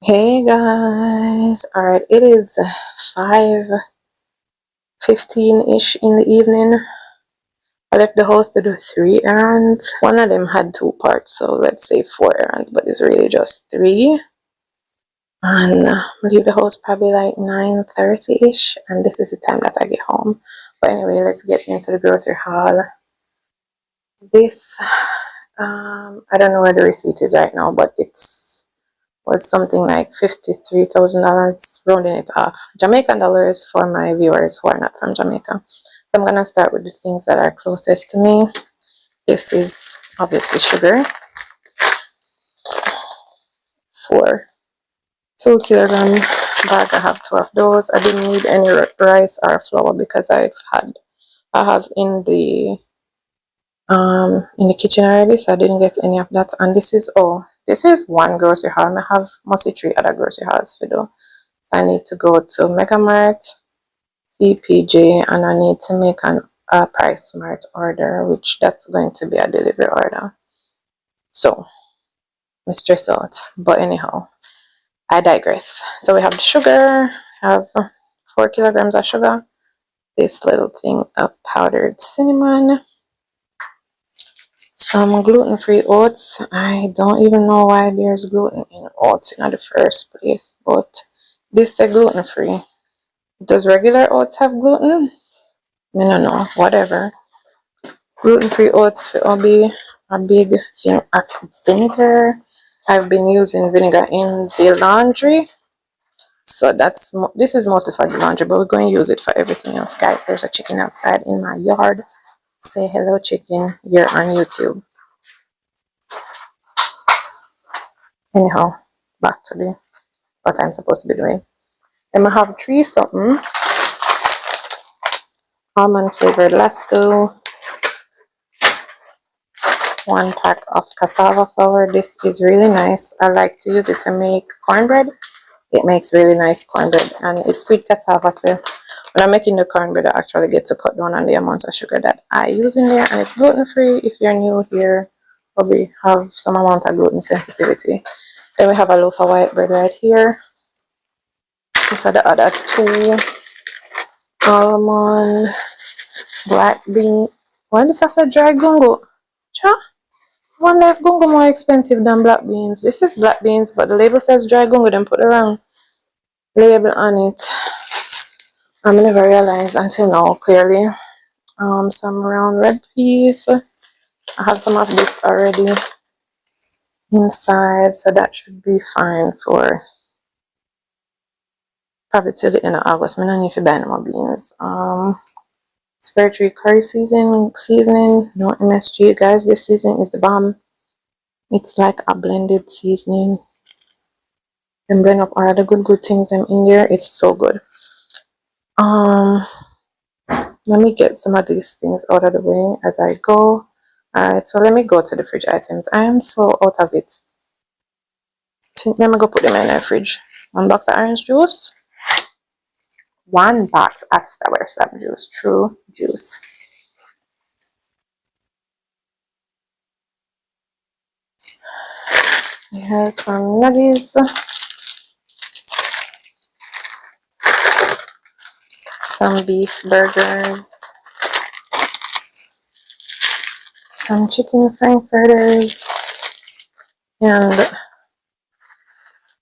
Hey guys, alright, it is 5:15-ish in the evening. I left the house to do 3 errands. One of them had 2 parts, so let's say 4 errands, but it's really just 3. And leave the house probably like 9:30-ish, and this is the time that I get home. But anyway, let's get into the grocery haul. This, I don't know where the receipt is right now, but was something like $53,000, rounding it off. Jamaican dollars for my viewers who are not from Jamaica. So I'm gonna start with the things that are closest to me. This is obviously sugar for 2 kilogram bag. I have 2 of those. I didn't need any rice or flour because I have in the kitchen already, so I didn't get any of that. And this is one grocery haul. I have mostly 3 other grocery hauls to do. So I need to go to Mega Mart, CPJ, and I need to make a Price Smart order, which that's going to be a delivery order. So I'm stressed out, but anyhow, I digress. So we have the sugar. I have 4 kilograms of sugar. This little thing of powdered cinnamon. Some gluten-free oats. I don't even know why there's gluten in oats in the first place, but this is gluten-free. Does regular oats have gluten? I don't know. Whatever. Gluten-free oats will be a big thing. Vinegar. I've been using vinegar in the laundry, so this is mostly for the laundry, but we're going to use it for everything else. Guys, there's a chicken outside in my yard. Say hello, chicken. You're on YouTube. Anyhow, back to what I'm supposed to be doing. Then I have 3 something almond flavored Lasco, 1 pack of cassava flour. This is really nice. I like to use it to make cornbread. It makes really nice cornbread, and it's sweet cassava. So when I'm making the cornbread, I actually get to cut down on the amount of sugar that I use in there, and it's gluten free. If you're new here, probably have some amount of gluten sensitivity. Then we have a loaf of white bread right here. These are the other 2 almond black bean. Why does that say dry gungo? Cha? I wonder if gungo more expensive than black beans. This is black beans, but the label says dry gungo. Then put the wrong label on it. I never realized until now clearly. Some round red peas. I have some of this already inside, so that should be fine for probably till the end of August. I don't need to buy no more beans. Spare tree curry seasoning, no MSG, guys. This seasoning is the bomb. It's like a blended seasoning. Then blend up all the good things in there. It's so good. Let me get some of these things out of the way as I go. Alright, so let me go to the fridge items. I am so out of it. Let me go put them in the fridge. 1 box of orange juice. 1 box of strawberry juice. True juice. We have some nuggies. Some beef burgers. Some chicken frankfurters. And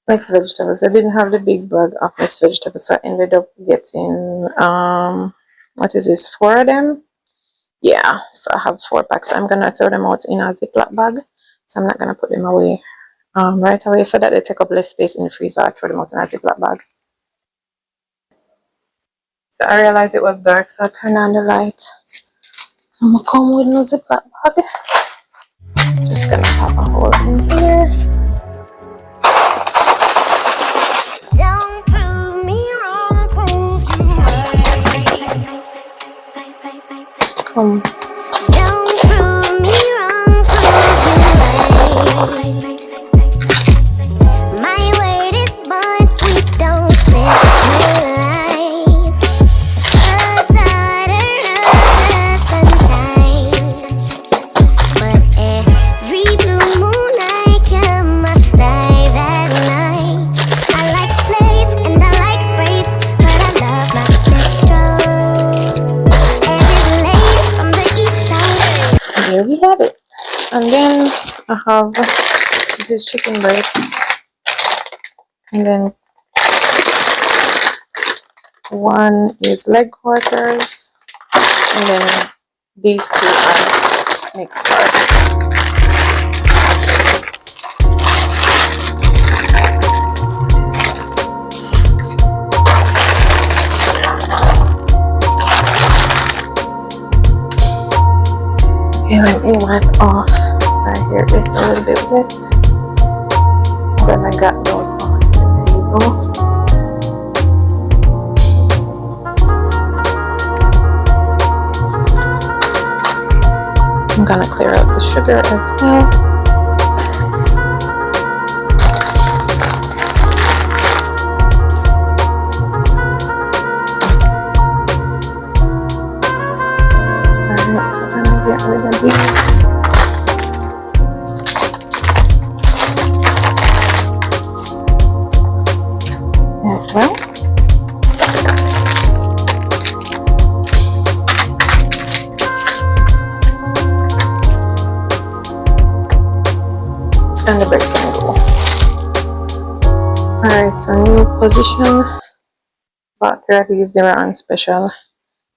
mixed vegetables. I didn't have the big bag of mixed vegetables, so I ended up getting what is this, 4 of them? Yeah, so I have 4 packs. I'm gonna throw them out in a Ziploc bag, so I'm not gonna put them away right away so that they take up less space in the freezer. I throw them out in a Ziploc bag. So I realized it was dark, so I turned on the light. I'm gonna come with no Ziploc bag. Just gonna pop a hole in here. Don't prove me wrong, prove me right. My word is bond, we don't split no lies. A daughter of the sunshine, but every blue moon I come alive at night. I have this chicken breast, and then one is leg quarters, and then these two are mixed parts. Okay, let me wipe off. My hair is a little bit wet. Then I got those on the table. I'm gonna clear out the sugar as well. Alright, so I'm gonna get rid of these as well. And the bread can go. Alright, so new position. Bought 3 of these, they were on special.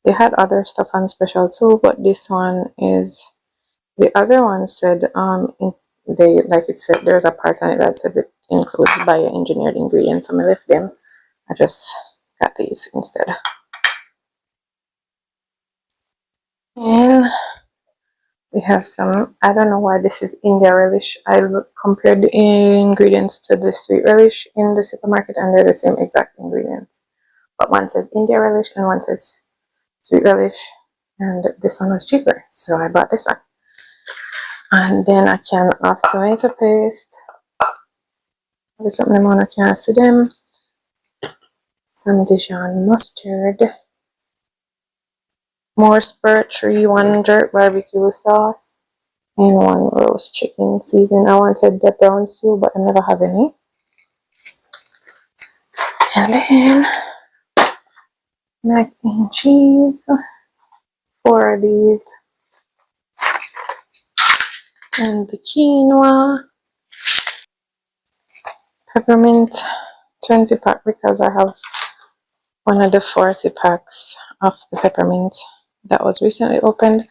They had other stuff on special too, but this one is, the other one said they, like it said, there's a part on it that says it includes bioengineered ingredients, so I left them. I just got these instead. And we have some, I don't know why this is India relish. I compared the ingredients to the sweet relish in the supermarket and they're the same exact ingredients. But one says India relish and one says sweet relish, and this one was cheaper, so I bought this one. And then a can of tomato paste. There's something on a can of them. Some Dijon mustard. More Spur 3, 1 jerk barbecue sauce. And 1 roast chicken season. I wanted the browns too, but I never have any. And then mac and cheese. 4 of these. And the quinoa. Peppermint 20 pack because I have one of the 40 packs of the peppermint that was recently opened,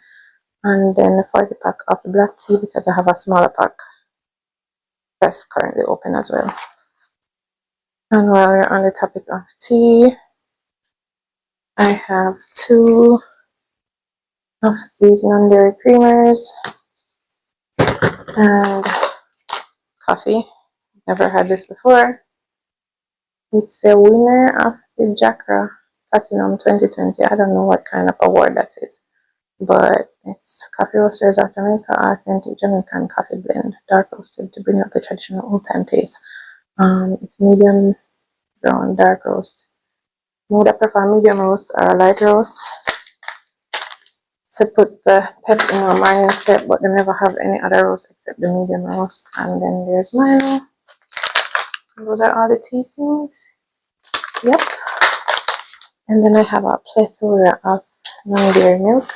and then the 40 pack of the black tea because I have a smaller pack that's currently open as well. And while we're on the topic of tea, I have 2 of these non-dairy creamers and coffee. Never had this before. It's a winner of the Jackra Platinum 2020. I don't know what kind of award that is, but it's Coffee Roasters of Jamaica, authentic Jamaican coffee blend, dark roasted to bring out the traditional old-time taste. It's medium brown, dark roast. Would I prefer medium roast or light roast? To put the peps in or mine instead, but they never have any other roast except the medium roast. And then there's Milo. Those are all the tea things. Yep. And then I have a plethora of non-dairy milk.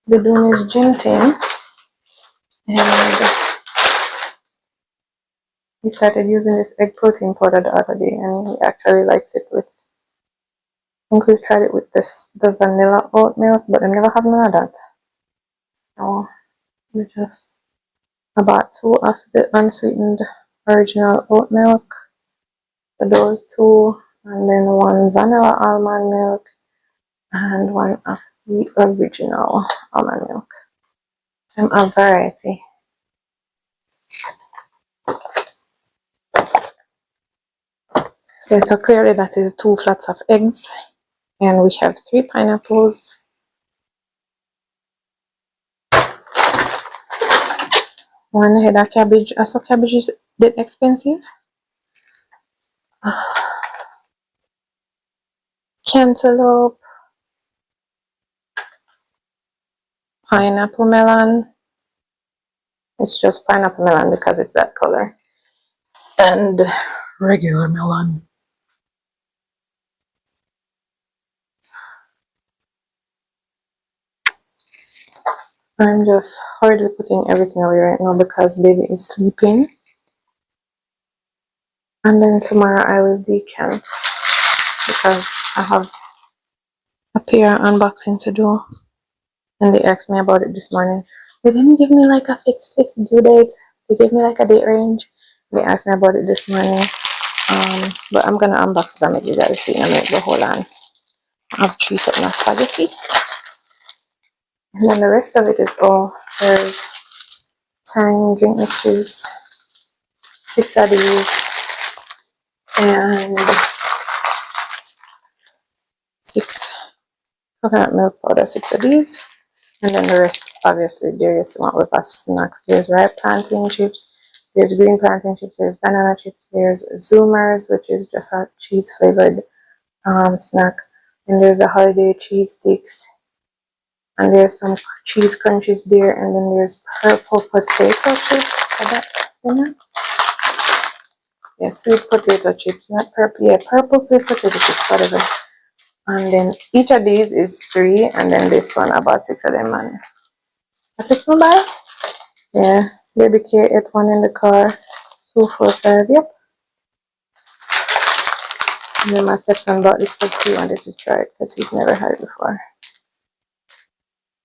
The doing is gin, and he started using this egg protein powder the other day, and he actually likes it with. I think we've tried it with the vanilla oat milk, but I never have none of that. So we just about 2 of the unsweetened original oat milk for those 2, and then 1 vanilla almond milk and 1 of the original almond milk. I'm a variety. Okay, so clearly that is 2 flats of eggs, and we have 3 pineapples, 1 head of cabbage. I saw cabbage is that expensive. Cantaloupe, pineapple melon. It's just pineapple melon because it's that color. And regular melon. I'm just hurriedly putting everything away right now because baby is sleeping. And then tomorrow I will decant because I have a pair unboxing to do. And they asked me about it this morning. They didn't give me like a fixed due date. They gave me like a date range. They asked me about it this morning. But I'm gonna unbox it and make you guys see in a minute. But hold on. I've treated my spaghetti. And then the rest of it is all. There's 10 drink mixes, 6 of these, and 6 coconut milk powder, 6 of these. And then the rest, obviously, there is one with us snacks. There's ripe plantain chips, there's green plantain chips, there's banana chips, there's Zoomers, which is just a cheese flavored snack, and there's the holiday cheese sticks, and there's some cheese crunchies there, and then there's purple potato chips. Yeah, sweet potato chips, not purple. Yeah, purple sweet potato chips, whatever. And then each of these is 3, and then this one about 6 of them, man. A 6 no buy? Yeah, baby K ate one in the car. 2, 4, 5, yep. And then my stepson bought this because he wanted to try it because he's never had it before.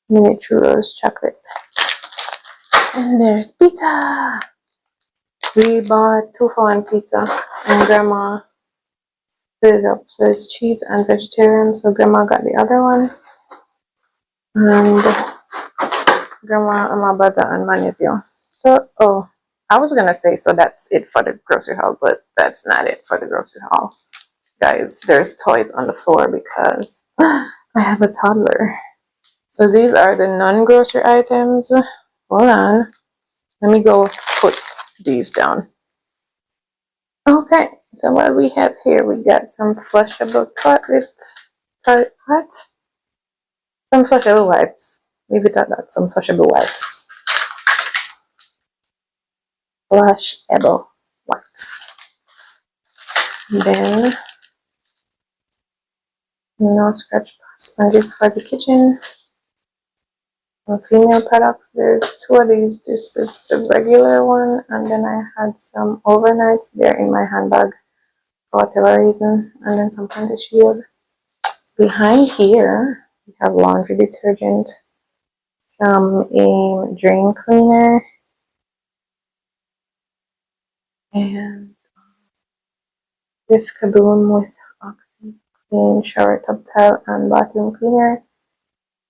Mini churros chocolate. And there's pizza. We bought 2 for 1 pizza, and grandma split it up. So it's cheese and vegetarian. So grandma got the other one, and grandma and my brother and my nephew. So I was gonna say so that's it for the grocery haul, but that's not it for the grocery haul. Guys, there's toys on the floor because I have a toddler. So these are the non-grocery items. Hold on. Let me go put these down. Okay, so what we have here, we got some flushable what? Some flushable wipes. Leave it at that, some flushable wipes. Flushable wipes. And then, no scratch sponges for the kitchen. Female products, there's 2 of these. This is the regular one, and then I had some overnights there in my handbag for whatever reason, and then some panty shield. Behind here we have laundry detergent, some drain cleaner, and this Kaboom with Oxy Clean shower tub tile and bathroom cleaner.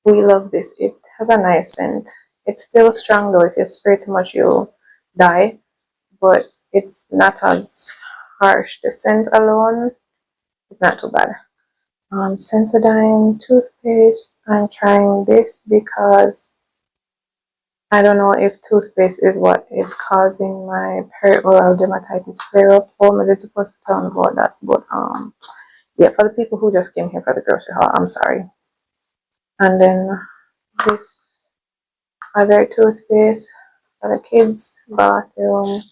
We love this. It has a nice scent. It's still strong though. If you spray too much, you'll die. But it's not as harsh. The scent alone is not too bad. Sensodyne toothpaste. I'm trying this because I don't know if toothpaste is what is causing my perioral dermatitis flare up. Or maybe it's supposed to tell me about that. But yeah, for the people who just came here for the grocery haul, I'm sorry. And then this other toothpaste for the kids' bathroom,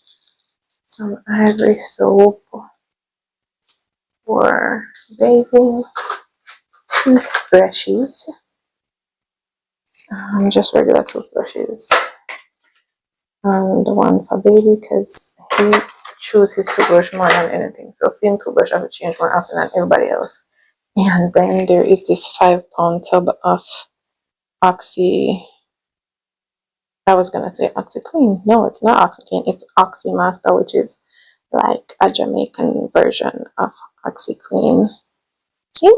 some ivory soap for bathing, toothbrushes, just regular toothbrushes, and the one for baby because he chews his toothbrush more than anything. So him toothbrush I have to change more often than everybody else. And then there is this 5-pound tub of Oxy. I was gonna say OxyClean. No, it's not OxyClean. It's OxyMaster, which is like a Jamaican version of OxyClean. See?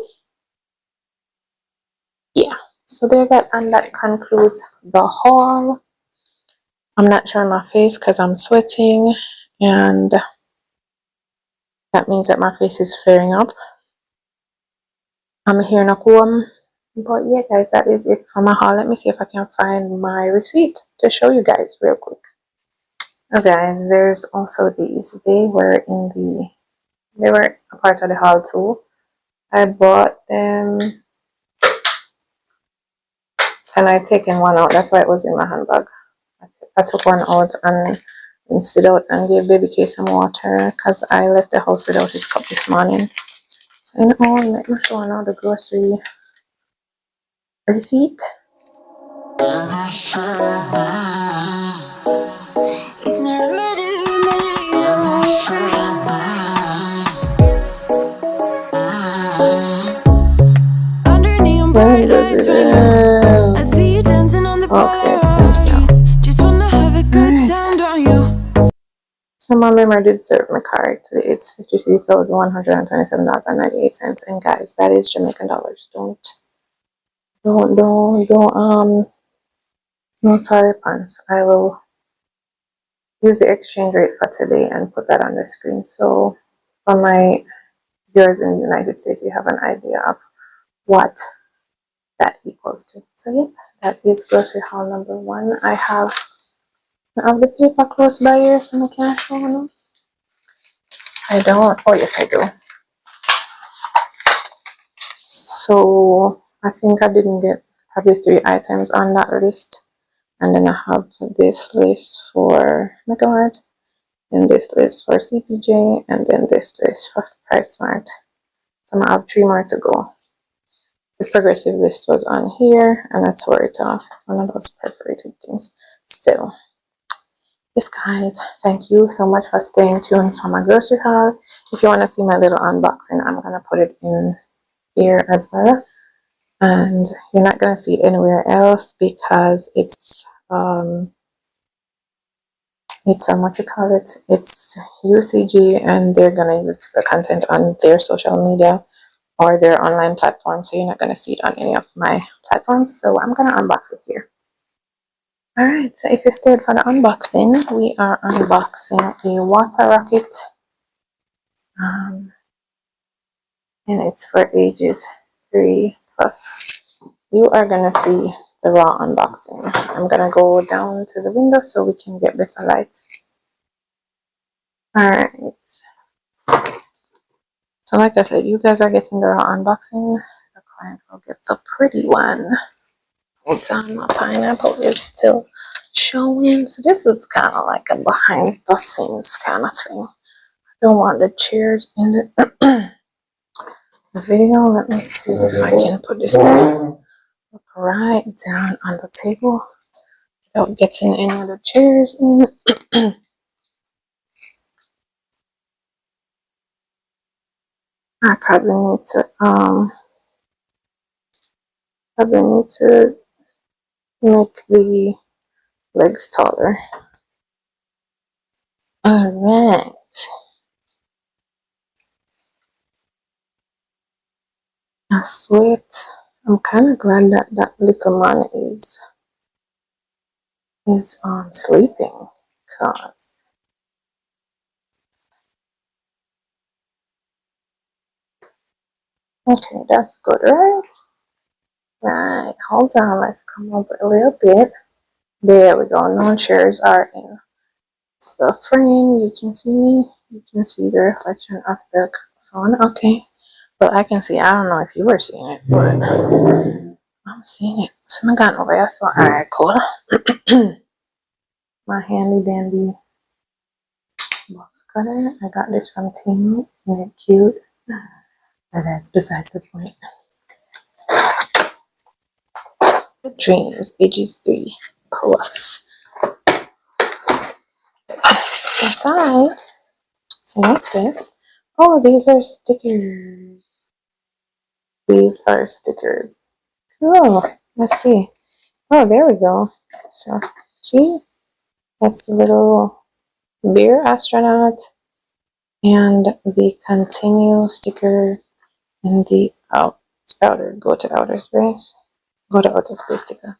Yeah. So there's that, and that concludes the haul. I'm not showing my face because I'm sweating, and that means that my face is flaring up. I'm here in a comb. But yeah, guys, that is it for my haul. Let me see if I can find my receipt to show you guys real quick. Oh, guys, there's also these. They were a part of the haul too. I bought them and I taken one out. That's why it was in my handbag. I took one out and rinsed it out and gave baby K some water because I left the house without his cup this morning. So let me show now the grocery receipt. When does it end? I see you dancing on the Okay, it ends now. just wanna have a good time, don't you? So my memory did serve me correctly. It's $53,127.98. And guys, that is Jamaican dollars. No sorry pants. I will use the exchange rate for today and put that on the screen. So for my viewers in the United States, you have an idea of what that equals to. So yep, that is grocery haul number one. I have the paper close by here, so I can't show them. I don't. Oh yes, I do. So I think I didn't get probably 3 items on that list, and then I have this list for Megamart, and this list for CPJ, and then this list for PriceSmart. So I have 3 more to go. The progressive list was on here, and I tore it off. It's one of those perforated things. Still, yes, guys, thank you so much for staying tuned for my grocery haul. If you want to see my little unboxing, I'm gonna put it in here as well. And you're not gonna see it anywhere else because it's what you call it, it's UCG, and they're gonna use the content on their social media or their online platform, so you're not gonna see it on any of my platforms. So I'm gonna unbox it here. All right, so if you stayed for the unboxing, we are unboxing a water rocket, and it's for ages 3+. You are gonna see the raw unboxing. I'm gonna go down to the window so we can get better light. Alright. So like I said, you guys are getting the raw unboxing. The client will get the pretty one. Hold on, my pineapple is still showing. So this is kind of like a behind the scenes kind of thing. I don't want the chairs in the video. Let me see if I can put this thing right down on the table without getting any of the chairs in. I probably need to make the legs taller. Alright. I sweat. I'm kinda glad that that little man is sleeping, cause okay, that's good, right? Right, hold on, let's come over a little bit. There we go. No chairs are in the frame. You can see me. You can see the reflection of the phone. Okay. But I can see, I don't know if you were seeing it, but I'm seeing it. So I got over there. So alright, cool. My handy dandy box cutter. I got this from Temu. Isn't it cute? But that's besides the point. Dreams, ages 3+. Inside, so what's this? Oh, these are stickers. These are stickers. Cool. Let's see. Oh, there we go. So, see? That's the little beer astronaut and the continue sticker and the go to outer space sticker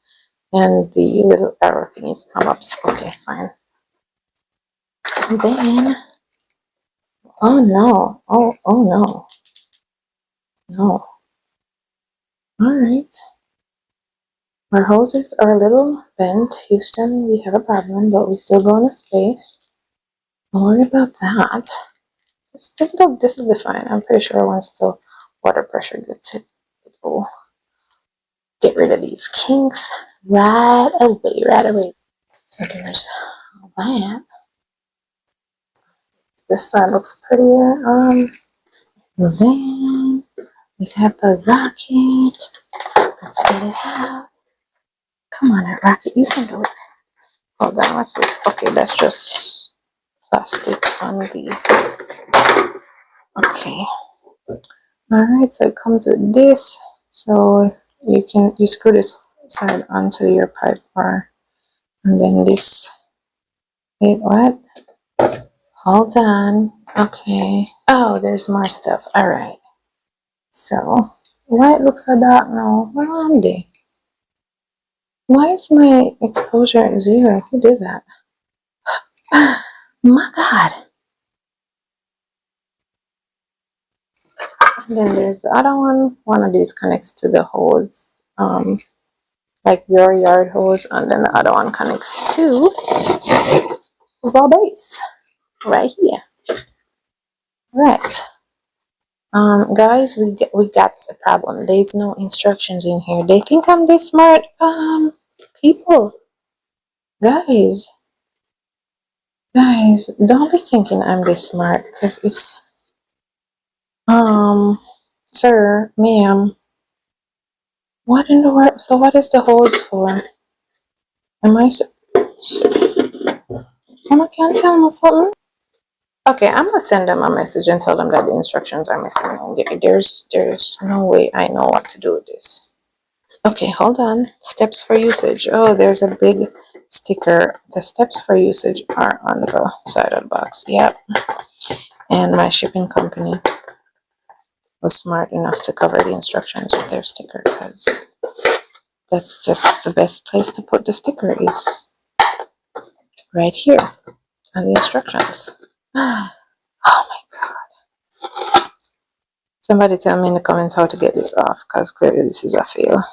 and the little arrow thingies come up. Okay, fine. And then, oh no, oh no, no. All right. Our hoses are a little bent. Houston, we have a problem, but we still go into space. Don't worry about that. This will be fine. I'm pretty sure once the water pressure gets it, it will get rid of these kinks right away, right away. So there's that. This side looks prettier. Then we have the rocket. Let's get it out. Come on, Rocket, you can do it. Hold on, what's this? Okay, that's just plastic on the. Okay. Alright, so it comes with this. So you screw this side onto your pipe bar. And then this. Wait, what? Hold on. Okay. Oh, there's more stuff. Alright. So, why it looks so dark now? Where are they? Why is my exposure at 0? Who did that? My God. And then there's the other one. One of these connects to the hose, like your yard hose, and then the other one connects to the base right here. Right. Guys, we got a problem. There's no instructions in here. They think I'm this smart. People. Guys, don't be thinking I'm this smart, because it's sir, ma'am, what in the world? So what is the hose for? Am I can't tell them something? Okay, I'm gonna send them a message and tell them that the instructions are missing. There's no way I know what to do with this. Okay, hold on. Steps for usage. Oh, there's a big sticker. The steps for usage are on the side of the box. Yep. And my shipping company was smart enough to cover the instructions with their sticker, because that's just the best place to put the sticker is right here on the instructions. Oh my God. Somebody tell me in the comments how to get this off, because clearly this is a fail.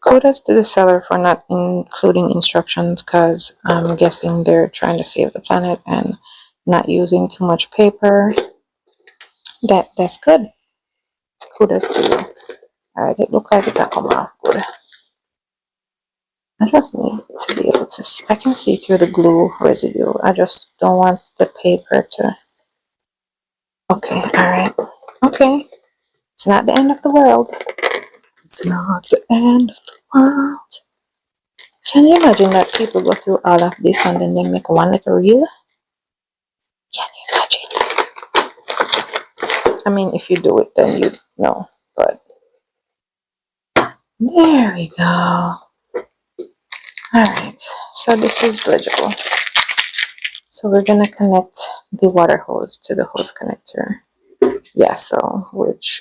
Kudos to the seller for not including instructions, because I'm guessing they're trying to save the planet and not using too much paper. That's good. Kudos to you. Alright, it looks like it can come off good. I just need to be able to see. I can see through the glue residue. I just don't want the paper to. Okay, alright. Okay. It's not the end of the world. It's not the end of the world. Can you imagine that people go through all of this and then they make one little reel? Can you imagine? I mean, if you do it, then you know. But there we go. Alright, so this is legible. So we're gonna connect the water hose to the hose connector. Yeah, so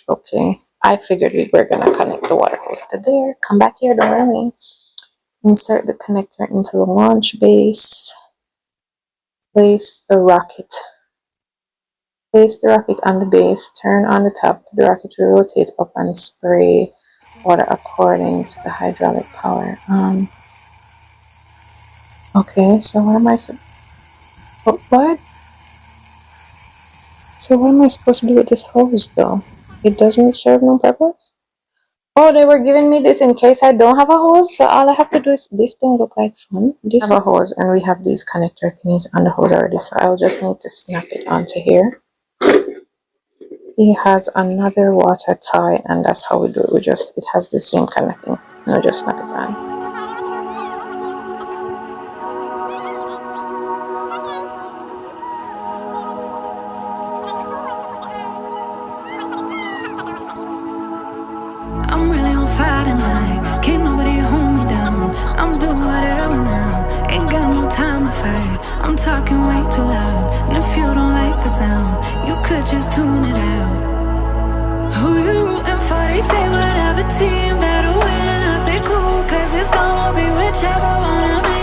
okay. I figured we were gonna connect the water hose to there. Come back here, don't worry. Insert the connector into the launch base. Place the rocket on the base. Turn on the top. The rocket will rotate up and spray water according to the hydraulic power. Okay, so what am I what? So what am I supposed to do with this hose though? It doesn't serve no purpose? Oh, they were giving me this in case I don't have a hose, so all I have to do is, this don't look like fun. This have a hose, and we have these connector things on the hose already, so I'll just need to snap it onto here. It has another water tie, and that's how we do it. It has the same kind of thing, and we just snap it on. I'm really on fire tonight. Can't nobody hold me down. I'm doing whatever now. Ain't got no time to fight. I'm talking way too loud. And if you don't like the sound, you could just tune it out. Who you rooting for? They say whatever team that'll win. I say cool, cause it's gonna be whichever one I'm in.